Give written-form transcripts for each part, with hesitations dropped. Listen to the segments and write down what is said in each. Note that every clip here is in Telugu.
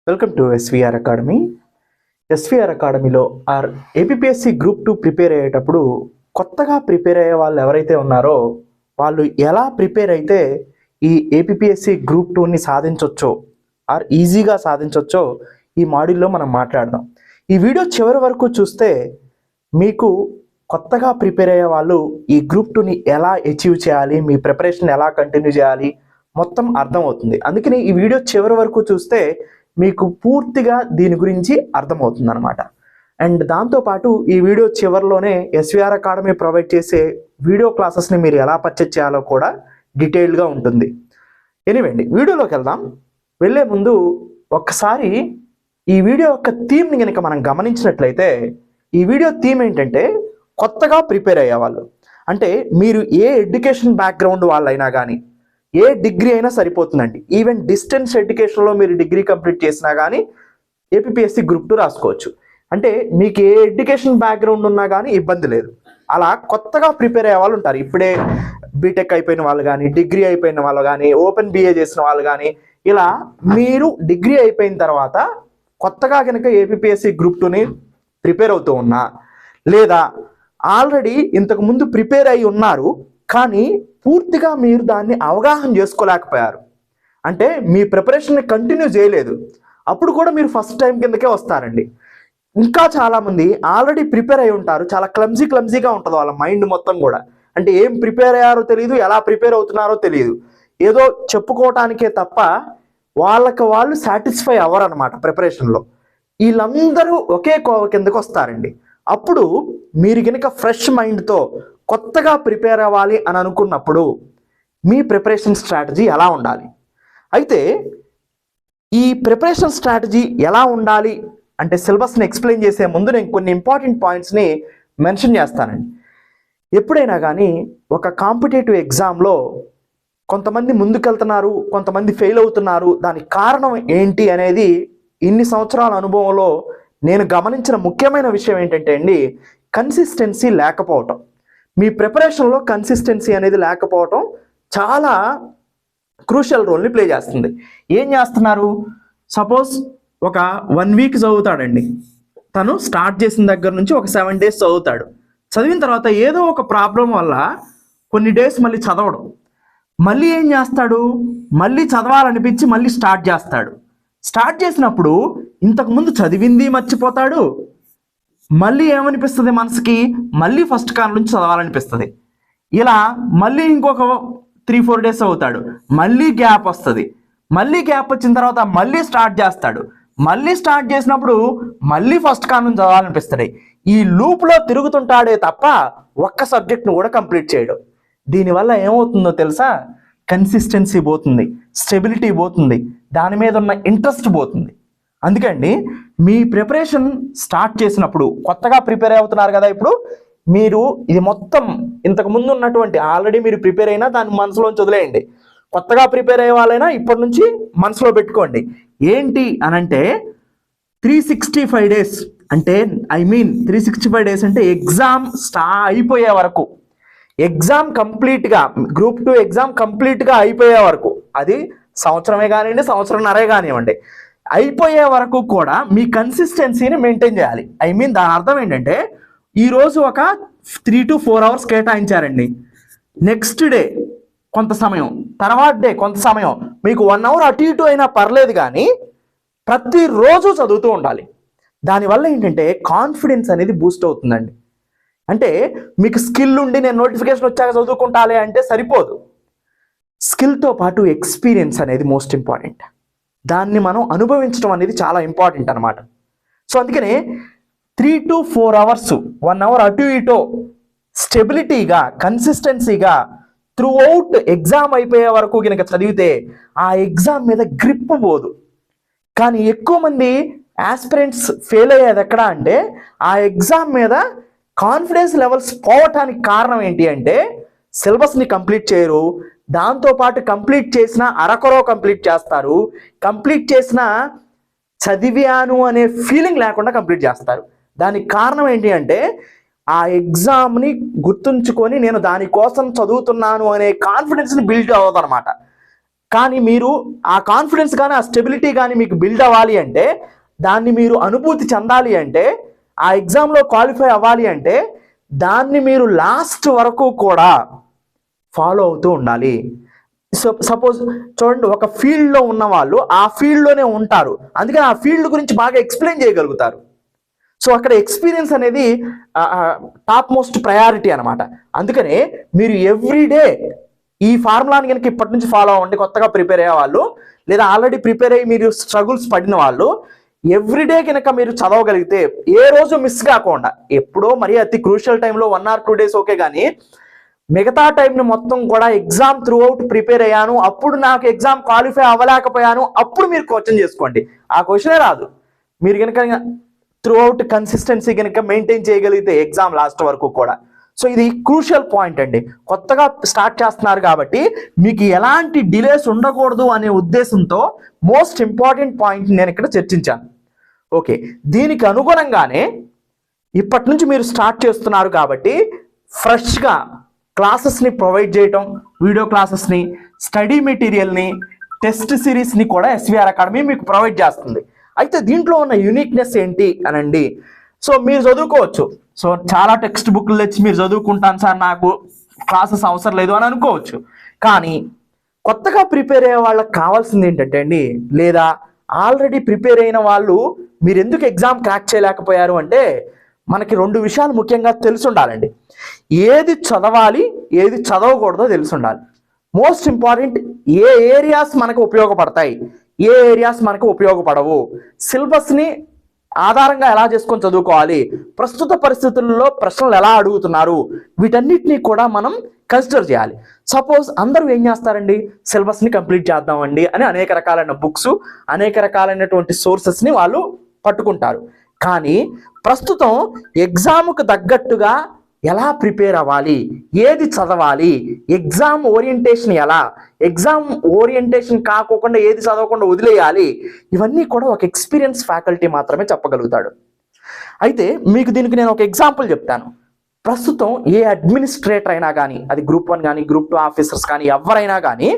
Welcome to SVR academy. SVR అకాడమీలో ఏపీఎస్సి గ్రూప్ 2 ప్రిపేర్ అయ్యేటప్పుడు కొత్తగా ప్రిపేర్ అయ్యే వాళ్ళు ఎవరైతే ఉన్నారో వాళ్ళు ఎలా ప్రిపేర్ అయితే ఈ ఏపీఎస్సి గ్రూప్ 2ని సాధించవచ్చో ఈజీగా సాధించవచ్చో ఈ మాడ్యూల్లో మనం మాట్లాడదాం. ఈ వీడియో చివరి వరకు చూస్తే మీకు కొత్తగా ప్రిపేర్ అయ్యే వాళ్ళు ఈ గ్రూప్ 2ని ఎలా అచీవ్ చేయాలి, మీ ప్రిపరేషన్ ఎలా కంటిన్యూ చేయాలి మొత్తం అర్థమవుతుంది. అందుకని ఈ వీడియో చివరి వరకు చూస్తే మీకు పూర్తిగా దీని గురించి అర్థమవుతుంది అనమాట. అండ్ దాంతోపాటు ఈ వీడియో చివరిలోనే ఎస్విఆర్ అకాడమీ ప్రొవైడ్ చేసే వీడియో క్లాసెస్ని మీరు ఎలా పర్చేజ్ చేయాలో కూడా డీటెయిల్డ్గా ఉంటుంది. ఎనీవే అండి, వీడియోలోకి వెళ్దాం. వెళ్ళే ముందు ఒక్కసారి ఈ వీడియో యొక్క థీమ్ని కనుక మనం గమనించినట్లయితే ఈ వీడియో థీమ్ ఏంటంటే కొత్తగా ప్రిపేర్ అయ్యేవాళ్ళు. అంటే మీరు ఏ ఎడ్యుకేషన్ బ్యాక్గ్రౌండ్ వాళ్ళైనా కానీ ఏ డిగ్రీ అయినా సరిపోతుందండి. ఈవెన్ డిస్టెన్స్ ఎడ్యుకేషన్లో మీరు డిగ్రీ కంప్లీట్ చేసినా కానీ ఏపీఎస్సి గ్రూప్ 2 రాసుకోవచ్చు. అంటే మీకు ఏ ఎడ్యుకేషన్ బ్యాక్గ్రౌండ్ ఉన్నా కానీ ఇబ్బంది లేదు. అలా కొత్తగా ప్రిపేర్ అయ్యే వాళ్ళు ఉంటారు. ఇప్పుడే బీటెక్ అయిపోయిన వాళ్ళు కానీ, డిగ్రీ అయిపోయిన వాళ్ళు కానీ, ఓపెన్ బిఏ చేసిన వాళ్ళు కానీ, ఇలా మీరు డిగ్రీ అయిపోయిన తర్వాత కొత్తగా కనుక ఏపీఎస్సి గ్రూప్ 2ని ప్రిపేర్ అవుతూ ఉన్నా, లేదా ఆల్రెడీ ఇంతకు ముందు ప్రిపేర్ అయి ఉన్నారు కానీ పూర్తిగా మీరు దాన్ని అవగాహన చేసుకోలేకపోయారు, అంటే మీ ప్రిపరేషన్ని కంటిన్యూ చేయలేదు, అప్పుడు కూడా మీరు ఫస్ట్ టైం కిందకే వస్తారండి. ఇంకా చాలామంది ఆల్రెడీ ప్రిపేర్ అయి ఉంటారు, చాలా క్లమ్జీగా ఉంటుంది వాళ్ళ మైండ్ మొత్తం కూడా. అంటే ఏం ప్రిపేర్ అయ్యారో తెలియదు, ఎలా ప్రిపేర్ అవుతున్నారో తెలియదు, ఏదో చెప్పుకోవటానికే తప్ప వాళ్ళు సాటిస్ఫై అవ్వరు అనమాట ప్రిపరేషన్లో. వీళ్ళందరూ ఒకే కోవ కిందకు వస్తారండి. అప్పుడు మీరు కనుక ఫ్రెష్ మైండ్తో కొత్తగా ప్రిపేర్ అవ్వాలి అని అనుకున్నప్పుడు మీ ప్రిపరేషన్ స్ట్రాటజీ ఎలా ఉండాలి? అయితే ఈ ప్రిపరేషన్ స్ట్రాటజీ ఎలా ఉండాలి అంటే సిలబస్ని ఎక్స్ప్లెయిన్ చేసే ముందు నేను కొన్ని ఇంపార్టెంట్ పాయింట్స్ని మెన్షన్ చేస్తానండి. ఎప్పుడైనా కానీ ఒక కాంపిటేటివ్ ఎగ్జామ్లో కొంతమంది ముందుకెళ్తున్నారు, కొంతమంది ఫెయిల్ అవుతున్నారు. దానికి కారణం ఏంటి అనేది ఇన్ని సంవత్సరాల అనుభవంలో నేను గమనించిన ముఖ్యమైన విషయం ఏంటంటే అండి, కన్సిస్టెన్సీ లేకపోవటం. మీ ప్రిపరేషన్లో కన్సిస్టెన్సీ అనేది లేకపోవటం చాలా క్రూషియల్ రోల్ని ప్లే చేస్తుంది. ఏం చేస్తున్నారు? సపోజ్ ఒక 1 వీక్ చదువుతాడండి. తను స్టార్ట్ చేసిన దగ్గర నుంచి ఒక 7 డేస్ చదువుతాడు. చదివిన తర్వాత ఏదో ఒక ప్రాబ్లం వల్ల కొన్ని డేస్ మళ్ళీ చదవడం, మళ్ళీ ఏం చేస్తాడు, మళ్ళీ చదవాలనిపించి మళ్ళీ స్టార్ట్ చేస్తాడు. స్టార్ట్ చేసినప్పుడు ఇంతకుముందు చదివింది మర్చిపోతాడు, మళ్ళీ ఏమనిపిస్తుంది మనసుకి, మళ్ళీ ఫస్ట్ కాలం నుంచి చదవాలనిపిస్తుంది. ఇలా మళ్ళీ ఇంకొక 3-4 డేస్ అవుతాడు, మళ్ళీ గ్యాప్ వస్తుంది. మళ్ళీ గ్యాప్ వచ్చిన తర్వాత మళ్ళీ స్టార్ట్ చేస్తాడు. మళ్ళీ స్టార్ట్ చేసినప్పుడు మళ్ళీ ఫస్ట్ కాలం నుంచి చదవాలనిపిస్తుంది. ఈ లూప్లో తిరుగుతుంటాడే తప్ప ఒక్క సబ్జెక్ట్ను కూడా కంప్లీట్ చేయడం. దీనివల్ల ఏమవుతుందో తెలుసా? కన్సిస్టెన్సీ పోతుంది, స్టెబిలిటీ పోతుంది, దాని మీద ఉన్న ఇంట్రెస్ట్ పోతుంది. అందుకండి మీ ప్రిపరేషన్ స్టార్ట్ చేసినప్పుడు, కొత్తగా ప్రిపేర్ అవుతున్నారు కదా, ఇప్పుడు మీరు ఇది మొత్తం ఇంతకు ముందు ఉన్నటువంటి ఆల్రెడీ మీరు ప్రిపేర్ అయినా దాన్ని మనసులోంచి వదిలేయండి. కొత్తగా ప్రిపేర్ అయ్యే వాళ్ళైనా ఇప్పటి నుంచి మనసులో పెట్టుకోండి. ఏంటి అనంటే 365 డేస్ అంటే 365 డేస్ అంటే ఎగ్జామ్ అయిపోయే వరకు, ఎగ్జామ్ కంప్లీట్గా గ్రూప్ 2 ఎగ్జామ్ కంప్లీట్గా అయిపోయే వరకు, అది సంవత్సరమే కానివ్వండి, సంవత్సరంన్నరే కానివ్వండి, అయిపోయే వరకు కూడా మీ కన్సిస్టెన్సీని మెయింటైన్ చేయాలి. దాని అర్థం ఏంటంటే ఈరోజు ఒక 3 to 4 అవర్స్ కేటాయించారండి, నెక్స్ట్ డే కొంత సమయం, తర్వాత డే కొంత సమయం, మీకు 1 అవర్ అటు ఇటు అయినా పర్లేదు కానీ ప్రతిరోజు చదువుతూ ఉండాలి. దానివల్ల ఏంటంటే కాన్ఫిడెన్స్ అనేది బూస్ట్ అవుతుందండి. అంటే మీకు స్కిల్ ఉండి నేను నోటిఫికేషన్ వచ్చాక చదువుకుంటాలే అంటే సరిపోదు. స్కిల్తో పాటు ఎక్స్పీరియన్స్ అనేది మోస్ట్ ఇంపార్టెంట్. దాన్ని మనం అనుభవించడం అనేది చాలా ఇంపార్టెంట్ అనమాట. సో అందుకనే 3 to 4 అవర్స్, 1 అవర్ అటు ఇటో స్టెబిలిటీగా, కన్సిస్టెన్సీగా త్రూ అవుట్ ఎగ్జామ్ అయిపోయే వరకు కనుక చదివితే ఆ ఎగ్జామ్ మీద గ్రిప్ పోదు. కానీ ఎక్కువ మంది ఆస్పిరెంట్స్ ఫెయిల్ అయ్యేది ఎక్కడ అంటే ఆ ఎగ్జామ్ మీద కాన్ఫిడెన్స్ లెవెల్స్ పోవటానికి కారణం ఏంటి అంటే సిలబస్ని కంప్లీట్ చేయరు, దాంతోపాటు కంప్లీట్ చేసిన అరకొరో కంప్లీట్ చేస్తారు, కంప్లీట్ చేసిన చదివాను అనే ఫీలింగ్ లేకుండా కంప్లీట్ చేస్తారు. దానికి కారణం ఏంటి అంటే ఆ ఎగ్జామ్ని గుర్తుంచుకొని నేను దానికోసం చదువుతున్నాను అనే కాన్ఫిడెన్స్ని బిల్డ్ అవ్వదు అనమాట. కానీ మీరు ఆ కాన్ఫిడెన్స్ కానీ ఆ స్టెబిలిటీ కానీ మీకు బిల్డ్ అవ్వాలి అంటే, దాన్ని మీరు అనుభూతి చెందాలి అంటే, ఆ ఎగ్జామ్లో క్వాలిఫై అవ్వాలి అంటే దాన్ని మీరు లాస్ట్ వరకు కూడా ఫాలో అవుతూ ఉండాలి. సపోజ్ చూడండి, ఒక ఫీల్డ్లో ఉన్న వాళ్ళు ఆ ఫీల్డ్లోనే ఉంటారు, అందుకని ఆ ఫీల్డ్ గురించి బాగా ఎక్స్ప్లెయిన్ చేయగలుగుతారు. సో అక్కడ ఎక్స్పీరియన్స్ అనేది టాప్ మోస్ట్ ప్రయారిటీ అనమాట. అందుకనే మీరు ఎవ్రీడే ఈ ఫార్ములాని కనుక ఇప్పటి నుంచి ఫాలో అవ్వండి. కొత్తగా ప్రిపేర్ అయ్యే వాళ్ళు, లేదా ఆల్రెడీ ప్రిపేర్ అయ్యి మీరు స్ట్రగుల్స్ పడిన వాళ్ళు, ఎవ్రీడే కనుక మీరు చదవగలిగితే, ఏ రోజు మిస్ కాకుండా, ఎప్పుడో మరీ అతి క్రూషియల్ టైంలో 1 or 2 days ఓకే, కానీ మిగతా టైంని మొత్తం కూడా ఎగ్జామ్ త్రూ అవుట్ ప్రిపేర్ అయ్యాను, అప్పుడు నాకు ఎగ్జామ్ క్వాలిఫై అవ్వలేకపోయాను, అప్పుడు మీరు క్వశ్చన్ చేసుకోండి. ఆ క్వశ్చనే రాదు. మీరు కనుక త్రూ అవుట్ కన్సిస్టెన్సీ కనుక మెయింటైన్ చేయగలిగితే ఎగ్జామ్ లాస్ట్ వరకు కూడా. సో ఇది క్రూషియల్ పాయింట్ అండి. కొత్తగా స్టార్ట్ చేస్తున్నారు కాబట్టి మీకు ఎలాంటి డిలేస్ ఉండకూడదు అనే ఉద్దేశంతో మోస్ట్ ఇంపార్టెంట్ పాయింట్ నేను ఇక్కడ చర్చించాను. ఓకే, దీనికి అనుగుణంగానే ఇప్పటి నుంచి మీరు స్టార్ట్ చేస్తున్నారు కాబట్టి ఫ్రెష్గా క్లాసెస్ని ప్రొవైడ్ చేయటం, వీడియో క్లాసెస్ని, స్టడీ మెటీరియల్ని, టెస్ట్ సిరీస్ని కూడా ఎస్విఆర్ అకాడమీ మీకు ప్రొవైడ్ చేస్తుంది. అయితే దీంట్లో ఉన్న యూనిక్నెస్ ఏంటి అనండి, సో మీరు చదువుకోవచ్చు. సో చాలా టెక్స్ట్ బుక్లు తెచ్చి మీరు చదువుకుంటాను సార్, నాకు క్లాసెస్ అవసరం లేదు అని అనుకోవచ్చు. కానీ కొత్తగా ప్రిపేర్ అయ్యే వాళ్ళకి కావాల్సింది ఏంటంటే అండి, లేదా ఆల్రెడీ ప్రిపేర్ అయిన వాళ్ళు మీరు ఎందుకు ఎగ్జామ్ క్రాక్ చేయలేకపోయారు అంటే, మనకి 2 విషయాలు ముఖ్యంగా తెలిసి ఉండాలండి. ఏది చదవాలి, ఏది చదవకూడదో తెలిసి ఉండాలి. మోస్ట్ ఇంపార్టెంట్, ఏ ఏరియాస్ మనకు ఉపయోగపడతాయి, ఏ ఏరియాస్ మనకు ఉపయోగపడవు, సిలబస్ని ఆధారంగా ఎలా చేసుకొని చదువుకోవాలి, ప్రస్తుత పరిస్థితుల్లో ప్రశ్నలు ఎలా అడుగుతున్నారు, వీటన్నిటినీ కూడా మనం కన్సిడర్ చేయాలి. సపోజ్ అందరూ ఏం చేస్తారండి, సిలబస్ని కంప్లీట్ చేద్దామండి అని అనేక రకాలైన బుక్స్, అనేక రకాలైనటువంటి సోర్సెస్ని వాళ్ళు పట్టుకుంటారు. కానీ ప్రస్తుతం ఎగ్జామ్కు తగ్గట్టుగా ఎలా ప్రిపేర్ అవ్వాలి, ఏది చదవాలి, ఎగ్జామ్ ఓరియంటేషన్ ఎలా, ఎగ్జామ్ ఓరియంటేషన్ కాకోకుండా ఏది చదవకుండా వదిలేయాలి, ఇవన్నీ కూడా ఒక ఎక్స్పీరియన్స్ ఫ్యాకల్టీ మాత్రమే చెప్పగలుగుతాడు. అయితే మీకు దీనికి నేను ఒక ఎగ్జాంపుల్ చెప్తాను. ప్రస్తుతం ఏ అడ్మినిస్ట్రేటర్ అయినా కానీ, అది గ్రూప్ 1 కానీ గ్రూప్ 2 ఆఫీసర్స్ కానీ ఎవరైనా కానీ,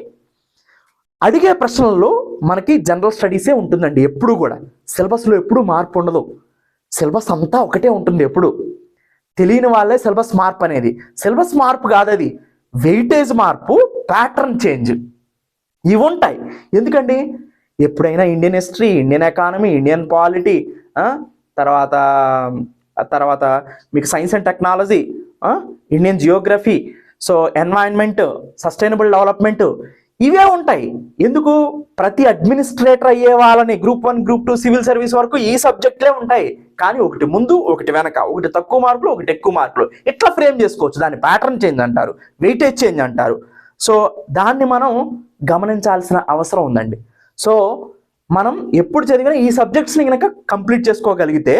అడిగే ప్రశ్నల్లో మనకి జనరల్ స్టడీసే ఉంటుందండి. ఎప్పుడు కూడా సిలబస్లో ఎప్పుడు మార్పు ఉండదు. సిలబస్ అంతా ఒకటే ఉంటుంది. ఎప్పుడు తెలియని వాళ్ళే సిలబస్ మార్పు అనేది. సిలబస్ మార్పు కాదు, అది వెయిటేజ్ మార్పు, ప్యాటర్న్ చేంజ్, ఇవి ఉంటాయి. ఎందుకండి, ఎప్పుడైనా Indian history, Indian economy, Indian polity, తర్వాత మీకు science and technology, Indian Geography, so environment, sustainable development, ఇవే ఉంటాయి. ఎందుకు, ప్రతి అడ్మినిస్ట్రేటర్ అయ్యే వాళ్ళని గ్రూప్ 1 గ్రూప్ 2 సివిల్ సర్వీస్ వరకు ఈ సబ్జెక్ట్లే ఉంటాయి. కానీ ఒకటి ముందు, ఒకటి వెనక, ఒకటి తక్కువ మార్కులు, ఒకటి ఎక్కువ మార్కులు, ఇట్లా ఫ్రేమ్ చేసుకోవచ్చు. దాన్ని ప్యాటర్న్ చేంజ్ అంటారు, వెయిటేజ్ చేంజ్ అంటారు. సో దాన్ని మనం గమనించాల్సిన అవసరం ఉందండి. సో మనం ఎప్పుడు చదివినా ఈ సబ్జెక్ట్స్ని కనుక కంప్లీట్ చేసుకోగలిగితే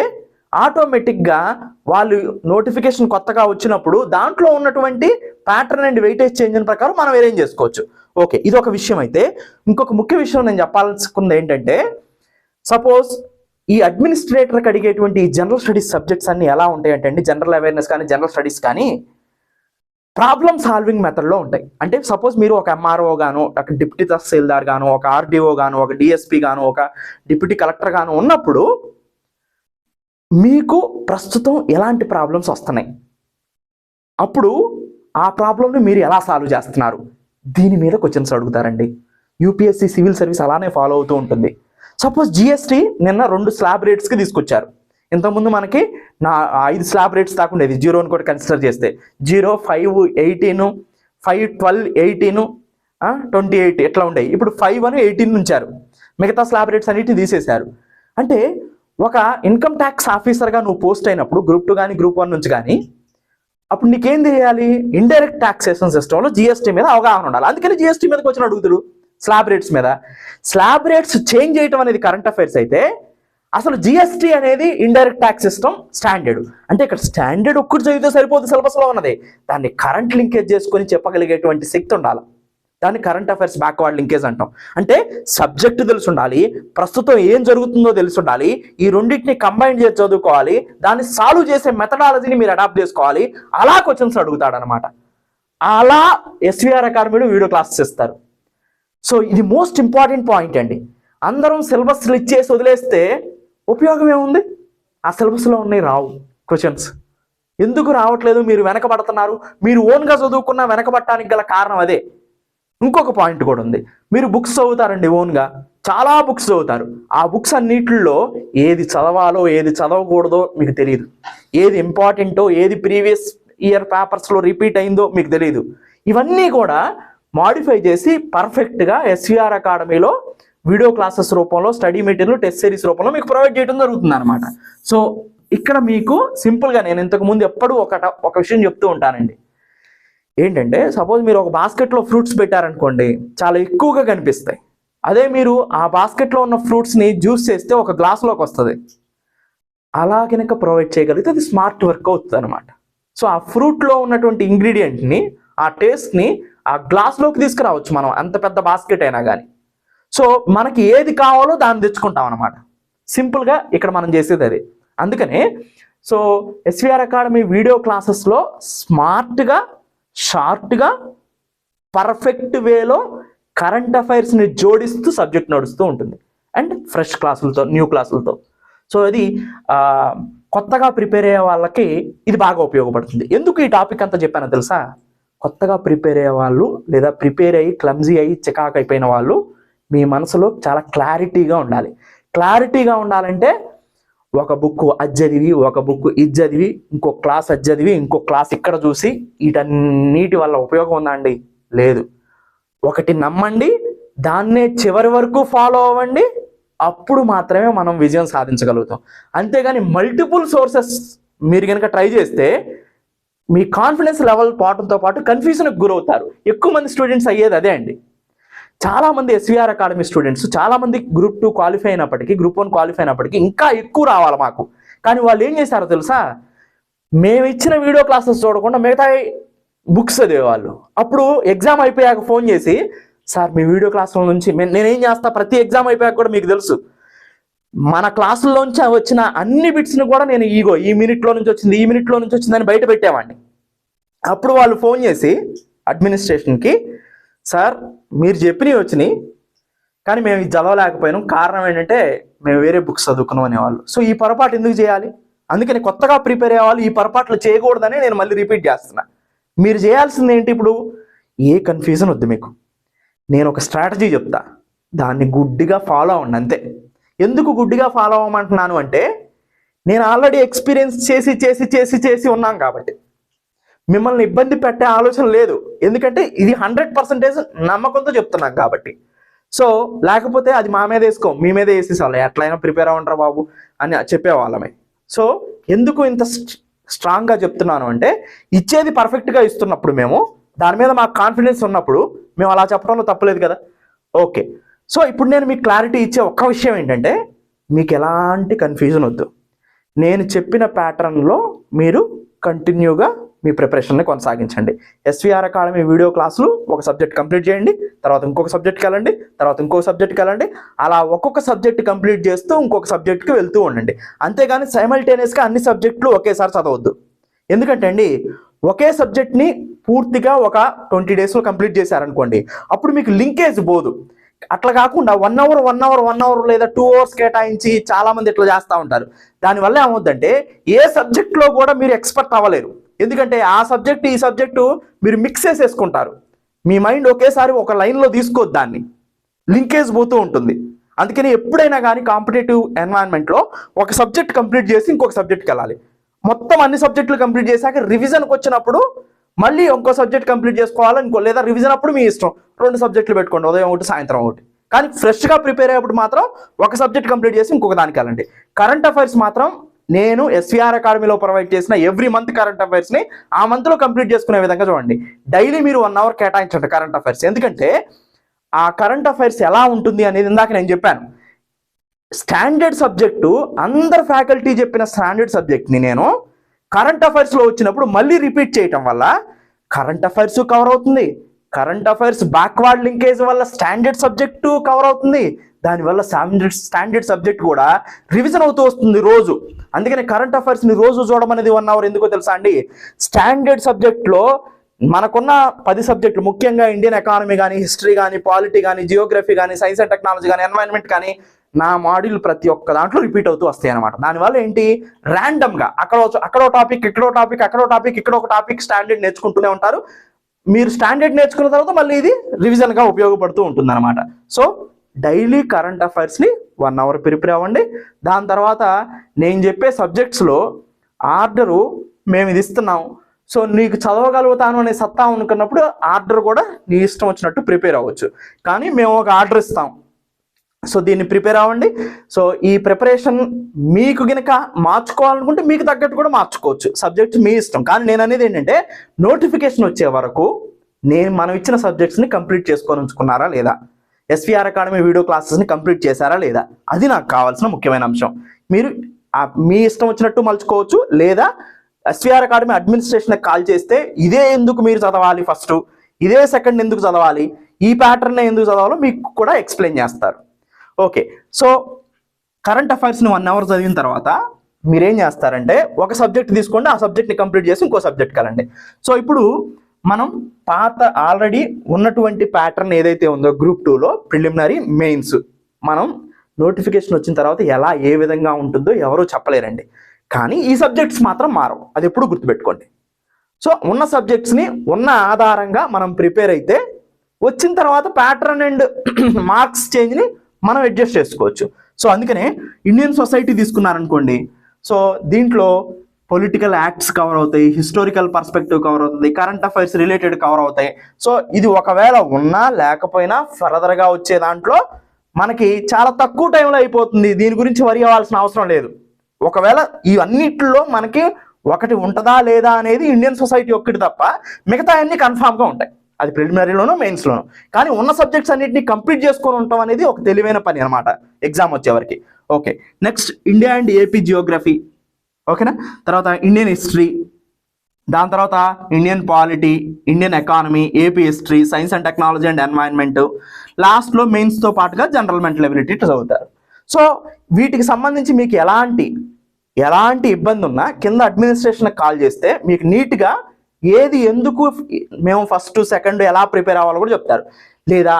ఆటోమేటిక్గా వాళ్ళు నోటిఫికేషన్ కొత్తగా వచ్చినప్పుడు దాంట్లో ఉన్నటువంటి ప్యాటర్న్ అండ్ వెయిటేజ్ చేంజ్ ప్రకారం మనం అరేంజ్ చేసుకోవచ్చు. ఓకే, ఇది ఒక విషయం. అయితే ఇంకొక ముఖ్య విషయం నేను చెప్పాల్సుకుంది ఏంటంటే, సపోజ్ ఈ అడ్మినిస్ట్రేటర్కి అడిగేటువంటి జనరల్ స్టడీస్ సబ్జెక్ట్స్ అన్ని ఎలా ఉంటాయి అంటే అండి, జనరల్ అవేర్నెస్ కానీ జనరల్ స్టడీస్ కానీ ప్రాబ్లమ్ సాల్వింగ్ మెథడ్లో ఉంటాయి. అంటే సపోజ్ మీరు ఒక ఎంఆర్ఓ గాను, ఒక డిప్యూటీ తహసీల్దార్ గాను, ఒక ఆర్డీఓ గాను, ఒక డిఎస్పీ గాను, ఒక డిప్యూటీ కలెక్టర్ గాను ఉన్నప్పుడు మీకు ప్రస్తుతం ఎలాంటి ప్రాబ్లమ్స్ వస్తున్నాయి, అప్పుడు ఆ ప్రాబ్లమ్ని మీరు ఎలా సాల్వ్ చేస్తున్నారు, దీని మీద క్వశ్చన్స్ అడుగుతారండి. యూపీఎస్సీ సివిల్ సర్వీస్ అలానే ఫాలో అవుతూ ఉంటుంది. సపోజ్ జిఎస్టీ నిన్న 2 స్లాబ్ రేట్స్కి తీసుకొచ్చారు. ఇంతకుముందు మనకి 5 స్లాబ్ రేట్స్ దాకా ఉండేది, 0ని కూడా కన్సిడర్ చేస్తే 0, 5, 18, 5, 12, 18, 28 ఎట్లా ఉండేవి. ఇప్పుడు 5 అని 18 ఉంచారు, మిగతా స్లాబ్ రేట్స్ అన్నిటిని తీసేశారు. అంటే ఒక ఇన్కమ్ ట్యాక్స్ ఆఫీసర్గా నువ్వు పోస్ట్ అయినప్పుడు గ్రూప్ 2 కానీ గ్రూప్ 1 నుంచి కానీ, అప్పుడు నీకేం తెలియాలి, ఇండైరెక్ట్ టాక్సేషన్ సిస్టంలో జిఎస్టీ మీద అవగాహన ఉండాలి. అందుకని జిఎస్టీ మీదకి వచ్చిన అడుగుతుడు స్లాబ్ రేట్స్ మీద. స్లాబ్ రేట్స్ చేంజ్ చేయటం అనేది కరెంట్ అఫైర్స్ అయితే, అసలు జిఎస్టీ అనేది ఇండైరెక్ట్ ట్యాక్స్ సిస్టమ్ స్టాండర్డ్. అంటే ఇక్కడ స్టాండర్డ్ ఒక్కటి చదివితే సరిపోదు, సిలబస్లో ఉన్నది దాన్ని కరెంట్ లింకేజ్ చేసుకొని చెప్పగలిగేటువంటి శక్తి ఉండాలి. దాన్ని కరెంట్ అఫైర్స్ బ్యాక్వర్డ్ లింకేజ్ అంటాం. అంటే సబ్జెక్టు తెలిసి ఉండాలి, ప్రస్తుతం ఏం జరుగుతుందో తెలిసి ఉండాలి, ఈ రెండింటిని కంబైన్ చేసి చదువుకోవాలి, దాన్ని సాల్వ్ చేసే మెథడాలజీని మీరు అడాప్ట్ చేసుకోవాలి. అలా క్వశ్చన్స్ అడుగుతాడు అనమాట. అలా ఎస్విఆర్ అకాడమీలో వీడియో క్లాసెస్ ఇస్తారు. సో ఇది మోస్ట్ ఇంపార్టెంట్ పాయింట్ అండి. అందరం సిలబస్లు ఇచ్చేసి వదిలేస్తే ఉపయోగం ఏముంది? ఆ సిలబస్లో ఉన్నాయి రావు క్వశ్చన్స్. ఎందుకు రావట్లేదు? మీరు వెనకబడుతున్నారు. మీరు ఓన్గా చదువుకున్నా వెనకబడటానికి గల కారణం అదే. ఇంకొక పాయింట్ కూడా ఉంది. మీరు బుక్స్ చదువుతారండి, ఓన్గా చాలా బుక్స్ చదువుతారు. ఆ బుక్స్ అన్నిటిలో ఏది చదవాలో ఏది చదవకూడదో మీకు తెలియదు. ఏది ఇంపార్టెంటో ఏది ప్రీవియస్ ఇయర్ పేపర్స్లో రిపీట్ అయిందో మీకు తెలియదు. ఇవన్నీ కూడా మాడిఫై చేసి పర్ఫెక్ట్గా ఎస్విఆర్ అకాడమీలో వీడియో క్లాసెస్ రూపంలో, స్టడీ మెటీరియల్, టెస్ట్ సిరీస్ రూపంలో మీకు ప్రొవైడ్ చేయడం జరుగుతుంది అనమాట. సో ఇక్కడ మీకు సింపుల్గా నేను ఇంతకుముందు ఎప్పుడూ ఒక విషయం చెప్తూ ఉంటానండి. ఏంటంటే, సపోజ్ మీరు ఒక బాస్కెట్లో ఫ్రూట్స్ పెట్టారనుకోండి, చాలా ఎక్కువగా కనిపిస్తాయి. అదే మీరు ఆ బాస్కెట్లో ఉన్న ఫ్రూట్స్ని జ్యూస్ చేస్తే ఒక గ్లాస్లోకి వస్తుంది. అలా కనుక ప్రొవైడ్ చేయగలిగితే అది స్మార్ట్ వర్క్ అవుతుంది అనమాట. సో ఆ ఫ్రూట్లో ఉన్నటువంటి ఇంగ్రీడియంట్ని, ఆ టేస్ట్ని ఆ గ్లాస్లోకి తీసుకురావచ్చు మనం, అంత పెద్ద బాస్కెట్ అయినా కానీ. సో మనకి ఏది కావాలో దాన్ని తెచ్చుకుంటాం అనమాట. సింపుల్గా ఇక్కడ మనం చేసేది అది. అందుకనే సో ఎస్విఆర్ అకాడమీ వీడియో క్లాసెస్లో స్మార్ట్గా, షార్ట్గా, పర్ఫెక్ట్ వేలో కరెంట్ అఫైర్స్ని జోడిస్తూ సబ్జెక్ట్ నడుస్తూ ఉంటుంది. అండ్ ఫ్రెష్ క్లాసులతో, న్యూ క్లాసులతో. సో ఇది కొత్తగా ప్రిపేర్ అయ్యే వాళ్ళకి ఇది బాగా ఉపయోగపడుతుంది. ఎందుకు ఈ టాపిక్ అంతా చెప్పానో తెలుసా? కొత్తగా ప్రిపేర్ అయ్యే వాళ్ళు, లేదా ప్రిపేర్ అయ్యి క్లమ్జీ అయ్యి చికాకు అయిపోయిన వాళ్ళు, మీ మనసులో చాలా క్లారిటీగా ఉండాలి. క్లారిటీగా ఉండాలంటే ఒక బుక్ అది చదివి, ఒక బుక్ ఇది చదివి, ఇంకో క్లాస్ అది చదివి, ఇంకో క్లాస్ ఇక్కడ చూసి వీటన్నిటి వల్ల ఉపయోగం ఉందా అండి? లేదు. ఒకటి నమ్మండి, దాన్నే చివరి వరకు ఫాలో అవ్వండి, అప్పుడు మాత్రమే మనం విజయం సాధించగలుగుతాం. అంతేగాని మల్టిపుల్ సోర్సెస్ మీరు కనుక ట్రై చేస్తే మీ కాన్ఫిడెన్స్ లెవెల్ పోవడంతో పాటు కన్ఫ్యూజన్కి గురవుతారు. ఎక్కువ మంది స్టూడెంట్స్ అయ్యేది అదే అండి. చాలామంది ఎస్విఆర్ అకాడమీ స్టూడెంట్స్, చాలామంది గ్రూప్ 2 క్వాలిఫై అయినప్పటికీ, గ్రూప్ 1 క్వాలిఫై అయినప్పటికీ ఇంకా ఎక్కువ రావాలి మాకు. కానీ వాళ్ళు ఏం చేశారో తెలుసా? మేము ఇచ్చిన వీడియో క్లాసెస్ చూడకుండా మిగతా బుక్స్ చదివేవాళ్ళు. అప్పుడు ఎగ్జామ్ అయిపోయాక ఫోన్ చేసి, సార్ మీ వీడియో క్లాసుల నుంచి నేనేం చేస్తా, ప్రతి ఎగ్జామ్ అయిపోయాక కూడా మీకు తెలుసు, మన క్లాసుల్లోంచి వచ్చిన అన్ని బిట్స్ని కూడా నేను ఈ మినిట్లో నుంచి వచ్చింది, ఈ మినిట్లో నుంచి వచ్చిందని బయట పెట్టేవాడిని. అప్పుడు వాళ్ళు ఫోన్ చేసి అడ్మినిస్ట్రేషన్కి, సార్ మీరు చెప్పినవి వచ్చినాయి కానీ మేము ఇది చదవలేకపోయినాం, కారణం ఏంటంటే మేము వేరే బుక్స్ చదువుకున్నాం అనేవాళ్ళు. సో ఈ పొరపాటు ఎందుకు చేయాలి? అందుకని కొత్తగా ప్రిపేర్ అయ్యే వాళ్ళు ఈ పొరపాట్లు చేయకూడదని నేను మళ్ళీ రిపీట్ చేస్తున్నా. మీరు చేయాల్సింది ఏంటి? ఇప్పుడు ఏ కన్ఫ్యూజన్ వద్దు మీకు. నేను ఒక స్ట్రాటజీ చెప్తా, దాన్ని గుడ్డిగా ఫాలో అవ్వండి అంతే. ఎందుకు గుడ్డిగా ఫాలో అవ్వమంటున్నాను అంటే, నేను ఆల్రెడీ ఎక్స్పీరియన్స్ చేసి ఉన్నాం కాబట్టి మిమ్మల్ని ఇబ్బంది పెట్టే ఆలోచన లేదు. ఎందుకంటే ఇది 100% నమ్మకంతో చెప్తున్నాం కాబట్టి. సో లేకపోతే అది మా మీద వేసుకో, మీ మీద వేసేసాం, ఎట్లయినా ప్రిపేర్ అవ్వంటారా బాబు అని చెప్పేవాళ్ళమే. సో ఎందుకు ఇంత స్ట్రాంగ్గా చెప్తున్నాను అంటే, ఇచ్చేది పర్ఫెక్ట్గా ఇస్తున్నప్పుడు, మేము దాని మీద మాకు కాన్ఫిడెన్స్ ఉన్నప్పుడు మేము అలా చెప్పడంలో తప్పలేదు కదా. ఓకే, సో ఇప్పుడు నేను మీకు క్లారిటీ ఇచ్చే ఒక్క విషయం ఏంటంటే, మీకు ఎలాంటి కన్ఫ్యూజన్ వద్దు. నేను చెప్పిన ప్యాటర్న్లో మీరు కంటిన్యూగా మీ ప్రిపరేషన్ని కొనసాగించండి. ఎస్విఆర్ అకాడమీ వీడియో క్లాసులు ఒక సబ్జెక్ట్ కంప్లీట్ చేయండి, తర్వాత ఇంకొక సబ్జెక్ట్కి వెళ్ళండి, తర్వాత ఇంకొక సబ్జెక్ట్కి వెళ్ళండి. అలా ఒక్కొక్క సబ్జెక్ట్ కంప్లీట్ చేస్తూ ఇంకొక సబ్జెక్ట్కి వెళ్తూ ఉండండి. అంతేగాని సైమల్టేనియస్గా అన్ని సబ్జెక్టులు ఒకేసారి చదవద్దు. ఎందుకంటే అండి, ఒకే సబ్జెక్ట్ని పూర్తిగా ఒక 20 daysలో కంప్లీట్ చేశారనుకోండి, అప్పుడు మీకు లింకేజ్ పోదు. అట్లా కాకుండా 1 hour లేదా 2 hours కేటాయించి చాలామంది ఇట్లా చేస్తూ ఉంటారు. దానివల్ల ఏమవుద్దంటే, ఏ సబ్జెక్ట్లో కూడా మీరు ఎక్స్పర్ట్ అవ్వలేరు. ఎందుకంటే ఆ సబ్జెక్ట్ ఈ సబ్జెక్టు మీరు మిక్స్ చేసేసుకుంటారు. మీ మైండ్ ఒకేసారి ఒక లైన్లో తీసుకోవద్దు, దాన్ని లింకేజ్ పోతూ ఉంటుంది. అందుకని ఎప్పుడైనా కానీ కాంపిటేటివ్ ఎన్వైరన్మెంట్లో ఒక సబ్జెక్ట్ కంప్లీట్ చేసి ఇంకొక సబ్జెక్ట్కి వెళ్ళాలి. మొత్తం అన్ని సబ్జెక్టులు కంప్లీట్ చేశాక రివిజన్కి వచ్చినప్పుడు మళ్ళీ ఇంకో సబ్జెక్ట్ కంప్లీట్ చేసుకోవాలి ఇంకో, లేదా రివిజన్ అప్పుడు మీ ఇష్టం, 2 సబ్జెక్టులు పెట్టుకోండి, ఉదయం ఒకటి సాయంత్రం ఒకటి. కానీ ఫ్రెష్గా ప్రిపేర్ అయ్యేప్పుడు మాత్రం ఒక సబ్జెక్ట్ కంప్లీట్ చేసి ఇంకొక దానికి వెళ్ళండి. కరెంట్ అఫైర్స్ మాత్రం నేను ఎస్విఆర్ అకాడమీలో ప్రొవైడ్ చేసిన ఎవ్రీ మంత్ కరెంట్ అఫైర్స్ని ఆ మంత్లో కంప్లీట్ చేసుకునే విధంగా చూడండి. డైలీ మీరు 1 hour కేటాయించండి కరెంట్ అఫైర్స్. ఎందుకంటే ఆ కరెంట్ అఫైర్స్ ఎలా ఉంటుంది అనేది ఇందాక నేను చెప్పాను. స్టాండర్డ్ సబ్జెక్టు, అందరు ఫ్యాకల్టీ చెప్పిన స్టాండర్డ్ సబ్జెక్ట్ని నేను కరెంట్ అఫైర్స్లో వచ్చినప్పుడు మళ్ళీ రిపీట్ చేయటం వల్ల కరెంట్ అఫైర్స్ కవర్ అవుతుంది. కరెంట్ అఫైర్స్ బ్యాక్వర్డ్ లింకేజ్ వల్ల స్టాండర్డ్ సబ్జెక్టు కవర్ అవుతుంది. దానివల్ల స్టాండర్డ్ సబ్జెక్ట్ కూడా రివిజన్ అవుతూ వస్తుంది రోజు. అందుకని కరెంట్ అఫైర్స్ని రోజు చూడడం అనేది 1 hour ఎందుకో తెలుసా అండి? స్టాండర్డ్ సబ్జెక్ట్లో మనకున్న 10 సబ్జెక్టులు ముఖ్యంగా ఇండియన్ ఎకానమీ కానీ, హిస్టరీ కానీ, పాలిటీ కానీ, జియోగ్రఫీ కానీ, సైన్స్ అండ్ టెక్నాలజీ కానీ, ఎన్వైరన్మెంట్ కానీ, నా మాడ్యూల్ ప్రతి ఒక్క దాంట్లో రిపీట్ అవుతూ వస్తాయి అనమాట. దానివల్ల ఏంటి, ర్యాండమ్గా అక్కడో టాపిక్, ఇక్కడో టాపిక్, అక్కడో టాపిక్, ఇక్కడ ఒక టాపిక్ స్టాండర్డ్ నేర్చుకుంటూనే ఉంటారు. మీరు స్టాండర్డ్ నేర్చుకున్న తర్వాత మళ్ళీ ఇది రివిజన్గా ఉపయోగపడుతూ ఉంటుంది అనమాట. సో డైలీ కరెంట్ అఫైర్స్ని 1 అవర్ ప్రిపేర్ అవ్వండి. దాని తర్వాత నేను చెప్పే సబ్జెక్ట్స్లో ఆర్డరు మేము ఇది ఇస్తున్నాం, సో నీకు చదవగలుగుతాను అనే సత్తా అనుకున్నప్పుడు ఆర్డర్ కూడా నీ ఇష్టం వచ్చినట్టు ప్రిపేర్ అవ్వచ్చు. కానీ మేము ఒక ఆర్డర్ ఇస్తాం, సో దీన్ని ప్రిపేర్ అవ్వండి. సో ఈ ప్రిపరేషన్ మీకు గనక మార్చుకోవాలనుకుంటే మీకు తగ్గట్టు కూడా మార్చుకోవచ్చు, సబ్జెక్ట్ మీ ఇష్టం. కానీ నేను అనేది ఏంటంటే నోటిఫికేషన్ వచ్చే వరకు మనం ఇచ్చిన సబ్జెక్ట్స్ని కంప్లీట్ చేసుకొని ఉంచుకున్నారా లేదా, ఎస్వీఆర్ అకాడమీ వీడియో క్లాసెస్ని కంప్లీట్ చేశారా లేదా, అది నాకు కావాల్సిన ముఖ్యమైన అంశం. మీరు మీ ఇష్టం వచ్చినట్టు మలుచుకోవచ్చు, లేదా ఎస్వీఆర్ అకాడమీ అడ్మినిస్ట్రేషన్కి కాల్ చేస్తే ఇదే ఎందుకు మీరు చదవాలి, ఫస్ట్ ఇదే సెకండ్ ఎందుకు చదవాలి, ఈ ప్యాటర్న్ ఎందుకు చదవాలో మీకు కూడా ఎక్స్ప్లెయిన్ చేస్తారు. ఓకే, సో కరెంట్ అఫైర్స్ని 1 అవర్ చదివిన తర్వాత మీరేం చేస్తారంటే ఒక సబ్జెక్ట్ తీసుకోండి, ఆ సబ్జెక్ట్ని కంప్లీట్ చేసి ఇంకో సబ్జెక్ట్ కలండి. సో ఇప్పుడు మనం పాత ఆల్రెడీ ఉన్నటువంటి ప్యాటర్న్ ఏదైతే ఉందో గ్రూప్ 2లో ప్రిలిమినరీ మెయిన్స్, మనం నోటిఫికేషన్ వచ్చిన తర్వాత ఏ విధంగా ఉంటుందో ఎవరూ చెప్పలేరండి. కానీ ఈ సబ్జెక్ట్స్ మాత్రం మారవు, అది ఎప్పుడు గుర్తుపెట్టుకోండి. సో ఉన్న సబ్జెక్ట్స్ని ఉన్న ఆధారంగా మనం ప్రిపేర్ అయితే వచ్చిన తర్వాత ప్యాటర్న్ అండ్ మార్క్స్ చేంజ్ని మనం అడ్జస్ట్ చేసుకోవచ్చు. సో అందుకనే ఇండియన్ సొసైటీ తీసుకున్నారనుకోండి, సో దీంట్లో పొలిటికల్ యాక్ట్స్ కవర్ అవుతాయి, హిస్టారికల్ పర్స్పెక్టివ్ కవర్ అవుతుంది, కరెంట్ అఫైర్స్ రిలేటెడ్ కవర్ అవుతాయి. సో ఇది ఒకవేళ ఉన్నా లేకపోయినా ఫర్దర్గా వచ్చే దాంట్లో మనకి చాలా తక్కువ టైంలో అయిపోతుంది, దీని గురించి వరి అవ్వాల్సిన అవసరం లేదు. ఒకవేళ ఇవన్నిటిలో మనకి ఒకటి ఉంటుందా లేదా అనేది ఇండియన్ సొసైటీ ఒక్కటి తప్ప మిగతా అన్ని కన్ఫామ్గా ఉంటాయి, అది ప్రిలిమినరీలోనూ మెయిన్స్లోనూ. కానీ ఉన్న సబ్జెక్ట్స్ అన్నింటినీ కంప్లీట్ చేసుకొని ఉంటాం అనేది ఒక తెలివైన పని అనమాట ఎగ్జామ్ వచ్చేవరకు. Okay, next India and AP Geography, ఓకేనా. తర్వాత ఇండియన్ హిస్టరీ, దాని తర్వాత Indian polity, Indian economy, AP history, science and technology and environment, లాస్ట్లో మెయిన్స్తో పాటుగా జనరల్ మెంటల్ ఎబిలిటీ చదువుతారు. సో వీటికి సంబంధించి మీకు ఎలాంటి ఇబ్బంది ఉన్నా కింద అడ్మినిస్ట్రేషన్కి కాల్ చేస్తే మీకు నీట్గా ఏది ఎందుకు మేము ఫస్ట్ సెకండ్ ఎలా ప్రిపేర్ అవ్వాలో కూడా చెప్తారు. లేదా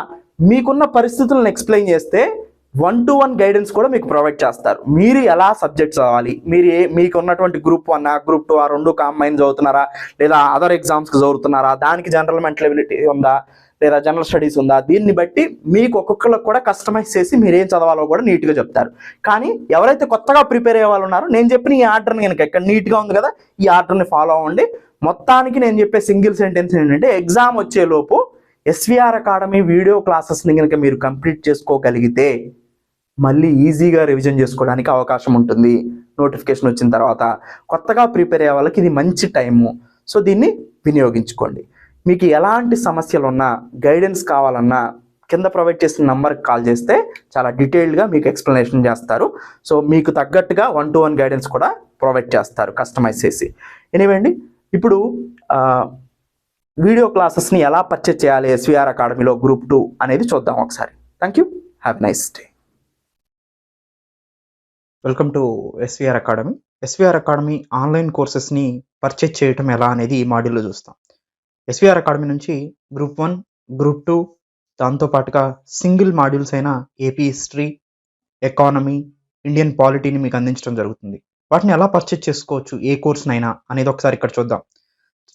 మీకున్న పరిస్థితులను ఎక్స్ప్లెయిన్ చేస్తే 1-to-1 గైడెన్స్ కూడా మీకు ప్రొవైడ్ చేస్తారు. మీరు ఎలా సబ్జెక్ట్ చదవాలి, మీకు ఉన్నటువంటి గ్రూప్ 1 గ్రూప్ 2 2 కాంబైన్ చదువుతున్నారా, లేదా అదర్ ఎగ్జామ్స్కి చదువుతున్నారా, దానికి జనరల్ మెంటల్ ఎబిలిటీ ఉందా, లేదా జనరల్ స్టడీస్ ఉందా, దీన్ని బట్టి మీకు ఒక్కొక్కరికి కూడా కస్టమైజ్ చేసి మీరు ఏం చదవాలో కూడా నీట్గా చెప్తారు. కానీ ఎవరైతే కొత్తగా ప్రిపేర్ అయ్యే వాళ్ళు ఉన్నారో నేను చెప్పిన ఈ ఆర్డర్ని కనుక ఇక్కడ నీట్గా ఉంది కదా, ఈ ఆర్డర్ని ఫాలో అవ్వండి. మొత్తానికి నేను చెప్పే సింగిల్ సెంటెన్స్ ఏంటంటే ఎగ్జామ్ వచ్చేలోపు ఎస్వీఆర్ అకాడమీ వీడియో క్లాసెస్ని కనుక మీరు కంప్లీట్ చేసుకోగలిగితే మళ్ళీ ఈజీగా రివిజన్ చేసుకోవడానికి అవకాశం ఉంటుంది. నోటిఫికేషన్ వచ్చిన తర్వాత కొత్తగా ప్రిపేర్ అయ్యే వాళ్ళకి ఇది మంచి టైము, సో దీన్ని వినియోగించుకోండి. మీకు ఎలాంటి సమస్యలు ఉన్నా, గైడెన్స్ కావాలన్నా కింద ప్రొవైడ్ చేసిన నంబర్కి కాల్ చేస్తే చాలా డీటెయిల్డ్గా మీకు ఎక్స్ప్లెనేషన్ చేస్తారు. సో మీకు తగ్గట్టుగా 1-to-1 గైడెన్స్ కూడా ప్రొవైడ్ చేస్తారు కస్టమైజ్ చేసి. ఎనీవే అండి, ఇప్పుడు వీడియో క్లాసెస్ని ఎలా పర్చేజ్ చేయాలి ఎస్వీఆర్ అకాడమీలో గ్రూప్ 2 అనేది చూద్దాం ఒకసారి. Thank you, have nice day. Welcome to SVR academy. SVR academy online కోర్సెస్ని పర్చేజ్ చేయటం ఎలా అనేది ఈ మాడ్యూల్లో చూస్తాం. ఎస్వీఆర్ అకాడమీ నుంచి గ్రూప్ 1, గ్రూప్ 2, దాంతోపాటుగా సింగిల్ మాడ్యూల్స్ అయిన ఏపీ హిస్టరీ, ఎకానమీ, ఇండియన్ పాలిటీని మీకు అందించడం జరుగుతుంది. వాటిని ఎలా పర్చేజ్ చేసుకోవచ్చు ఏ కోర్స్నైనా అనేది ఒకసారి ఇక్కడ చూద్దాం.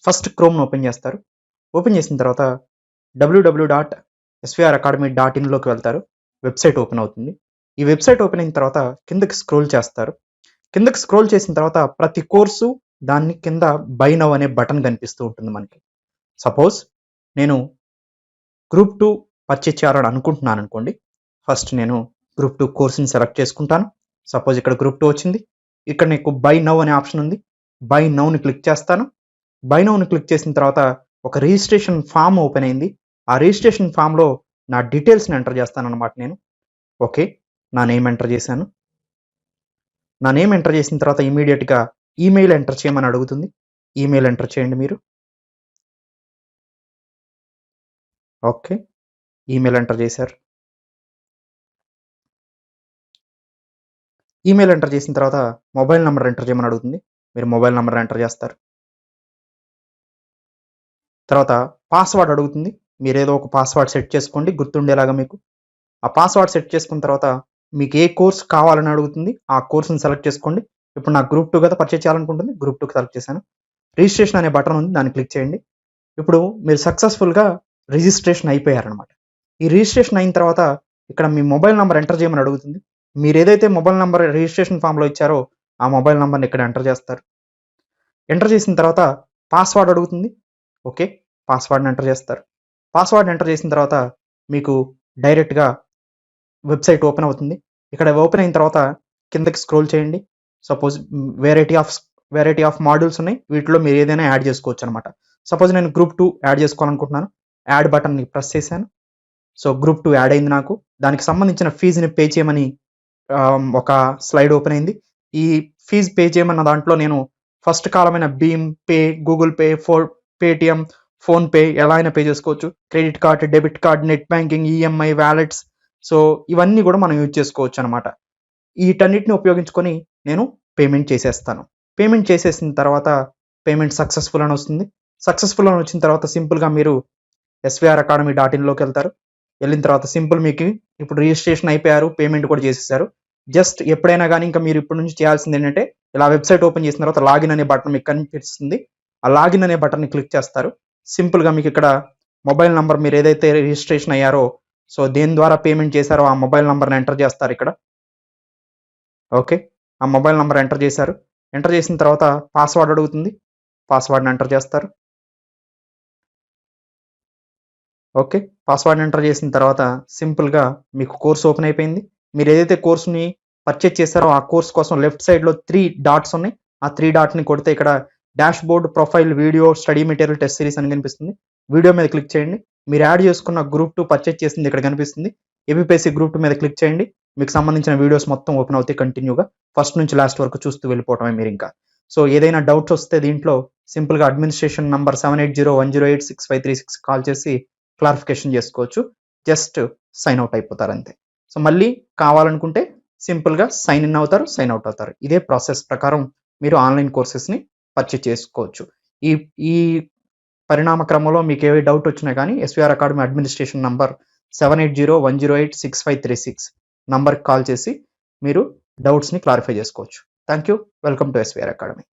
ఫస్ట్ క్రోమ్ను ఓపెన్ చేస్తారు. ఓపెన్ చేసిన తర్వాత www.swracademy.in వెళ్తారు. వెబ్సైట్ ఓపెన్ అవుతుంది. ఈ వెబ్సైట్ ఓపెన్ అయిన తర్వాత కిందకి స్క్రోల్ చేస్తారు. కిందకి స్క్రోల్ చేసిన తర్వాత ప్రతి కోర్సు దాన్ని కింద బై నౌ అనే బటన్ కనిపిస్తూ ఉంటుంది మనకి. సపోజ్ నేను గ్రూప్ 2 పర్చేజ్ చేయాలని అనుకుంటున్నాను అనుకోండి. ఫస్ట్ నేను గ్రూప్ 2 కోర్సుని సెలెక్ట్ చేసుకుంటాను. సపోజ్ ఇక్కడ గ్రూప్ 2 వచ్చింది. ఇక్కడ నీకు బై నౌ అనే ఆప్షన్ ఉంది. బై నౌని క్లిక్ చేస్తాను. బై నౌని క్లిక్ చేసిన తర్వాత ఒక రిజిస్ట్రేషన్ ఫామ్ ఓపెన్ అయింది. ఆ రిజిస్ట్రేషన్ ఫామ్లో నా డీటెయిల్స్ని ఎంటర్ చేస్తాను అనమాట నేను. ఓకే, నా నేమ్ ఎంటర్ చేశాను. నా నేమ్ ఎంటర్ చేసిన తర్వాత ఇమీడియట్గా ఈమెయిల్ ఎంటర్ చేయమని అడుగుతుంది. ఈమెయిల్ ఎంటర్ చేయండి మీరు. ఓకే, ఈమెయిల్ ఎంటర్ చేశారు. ఈమెయిల్ ఎంటర్ చేసిన తర్వాత మొబైల్ నెంబర్ ఎంటర్ చేయమని అడుగుతుంది. మీరు మొబైల్ నెంబర్ ఎంటర్ చేస్తారు. తర్వాత పాస్వర్డ్ అడుగుతుంది. మీరు ఏదో ఒక పాస్వర్డ్ సెట్ చేసుకోండి గుర్తుండేలాగా మీకు. ఆ పాస్వర్డ్ సెట్ చేసుకున్న తర్వాత మీకు ఏ కోర్స్ కావాలని అడుగుతుంది. ఆ కోర్స్ని సెలెక్ట్ చేసుకోండి. ఇప్పుడు నాకు గ్రూప్ 2 కదా పర్చేజ్ చేయాలనుకుంటుంది. గ్రూప్ 2కి సెలెక్ట్ చేశాను. రిజిస్ట్రేషన్ అనే బటన్ ఉంది, దాన్ని క్లిక్ చేయండి. ఇప్పుడు మీరు సక్సెస్ఫుల్గా రిజిస్ట్రేషన్ అయిపోయారనమాట. ఈ రిజిస్ట్రేషన్ అయిన తర్వాత ఇక్కడ మీ మొబైల్ నెంబర్ ఎంటర్ చేయమని అడుగుతుంది. మీరు ఏదైతే మొబైల్ నెంబర్ రిజిస్ట్రేషన్ ఫామ్లో ఇచ్చారో ఆ మొబైల్ నెంబర్ని ఇక్కడ ఎంటర్ చేస్తారు. ఎంటర్ చేసిన తర్వాత పాస్వర్డ్ అడుగుతుంది. ఓకే, పాస్వర్డ్ని ఎంటర్ చేస్తారు. పాస్వర్డ్ ఎంటర్ చేసిన తర్వాత మీకు డైరెక్ట్గా వెబ్సైట్ ఓపెన్ అవుతుంది. ఇక్కడ ఓపెన్ అయిన తర్వాత కిందకి స్క్రోల్ చేయండి. సపోజ్ వెరైటీ ఆఫ్ మాడ్యూల్స్ ఉన్నాయి, వీటిలో మీరు ఏదైనా యాడ్ చేసుకోవచ్చు అనమాట. సపోజ్ నేను గ్రూప్ 2 యాడ్ చేసుకోవాలనుకుంటున్నాను. యాడ్ బటన్ని ప్రెస్ చేశాను. సో గ్రూప్ 2 యాడ్ అయింది నాకు. దానికి సంబంధించిన ఫీజుని పే చేయమని ఒక స్లైడ్ ఓపెన్ అయింది. ఈ ఫీజు పే చేయమన్న దాంట్లో నేను ఫస్ట్ కాలమైన భీమ్ pay, Google pay, Paytm, PhonePe ఎలా అయినా పే చేసుకోవచ్చు. Credit card, debit card, net banking, EMI, wallets, so ఇవన్నీ కూడా మనం యూజ్ చేసుకోవచ్చు అనమాట. వీటన్నిటిని ఉపయోగించుకొని నేను పేమెంట్ చేసేస్తాను. పేమెంట్ చేసేసిన తర్వాత పేమెంట్ సక్సెస్ఫుల్ అని వస్తుంది. సక్సెస్ఫుల్ అని వచ్చిన తర్వాత సింపుల్గా మీరు svracademy.in వెళ్తారు. వెళ్ళిన తర్వాత సింపుల్ మీకు ఇప్పుడు రిజిస్ట్రేషన్ అయిపోయారు, పేమెంట్ కూడా చేసేసారు. జస్ట్ ఎప్పుడైనా కానీ ఇంకా మీరు ఇప్పటి నుంచి చేయాల్సింది ఏంటంటే ఇలా వెబ్సైట్ ఓపెన్ చేసిన తర్వాత లాగిన్ అనే బటన్ మీకు కనిపిస్తుంది. ఆ లాగిన్ అనే బటన్ని క్లిక్ చేస్తారు. సింపుల్గా మీకు ఇక్కడ మొబైల్ నెంబర్ మీరు ఏదైతే రిజిస్ట్రేషన్ అయ్యారో, సో దేని ద్వారా పేమెంట్ చేశారో ఆ మొబైల్ నెంబర్ని ఎంటర్ చేస్తారు ఇక్కడ. ఓకే, ఆ మొబైల్ నెంబర్ ఎంటర్ చేశారు. ఎంటర్ చేసిన తర్వాత పాస్వర్డ్ అడుగుతుంది. పాస్వర్డ్ని ఎంటర్ చేస్తారు. ఓకే, పాస్వర్డ్ ఎంటర్ చేసిన తర్వాత సింపుల్గా మీకు కోర్స్ ఓపెన్ అయిపోయింది. మీరు ఏదైతే కోర్సుని పర్చేజ్ చేశారో ఆ కోర్స్ కోసం లెఫ్ట్ సైడ్లో 3 డాట్స్ ఉన్నాయి. ఆ 3 డాట్ని కొడితే ఇక్కడ dash board, profile, video, study material, test series అని కనిపిస్తుంది. వీడియో మీద క్లిక్ చేయండి. మీరు యాడ్ చేసుకున్న గ్రూప్ 2 పర్చేజ్ చేసింది ఇక్కడ కనిపిస్తుంది. ఏపీఎస్సీ గ్రూప్ 2 మీద క్లిక్ చేయండి. మీకు సంబంధించిన వీడియోస్ మొత్తం ఓపెన్ అవుతాయి కంటిన్యూగా. ఫస్ట్ నుంచి లాస్ట్ వరకు చూస్తూ వెళ్ళిపోవటమే మీరు ఇంకా. సో ఏదైనా డౌట్స్ వస్తే దీంట్లో సింపుల్గా అడ్మినిస్ట్రేషన్ నంబర్ 7801086536 కాల్ చేసి క్లారిఫికేషన్ చేసుకోవచ్చు. జస్ట్ సైన్ అవుట్ అయిపోతారు అంతే. సో మళ్ళీ కావాలనుకుంటే సింపుల్గా సైన్ ఇన్ అవుతారు, సైన్ అవుట్ అవుతారు. ఇదే ప్రాసెస్ ప్రకారం మీరు ఆన్లైన్ కోర్సెస్ని పర్చేజ్ చేసుకోవచ్చు. ఈ ఈ పరిణామ క్రమంలో మీకు ఏ డౌట్ వచ్చినా కానీ ఎస్వీఆర్ అకాడమీ అడ్మినిస్ట్రేషన్ నంబర్ 7801086536 నంబర్కి కాల్ చేసి మీరు డౌట్స్ని క్లారిఫై చేసుకోవచ్చు. Thank you. Welcome to SVR academy.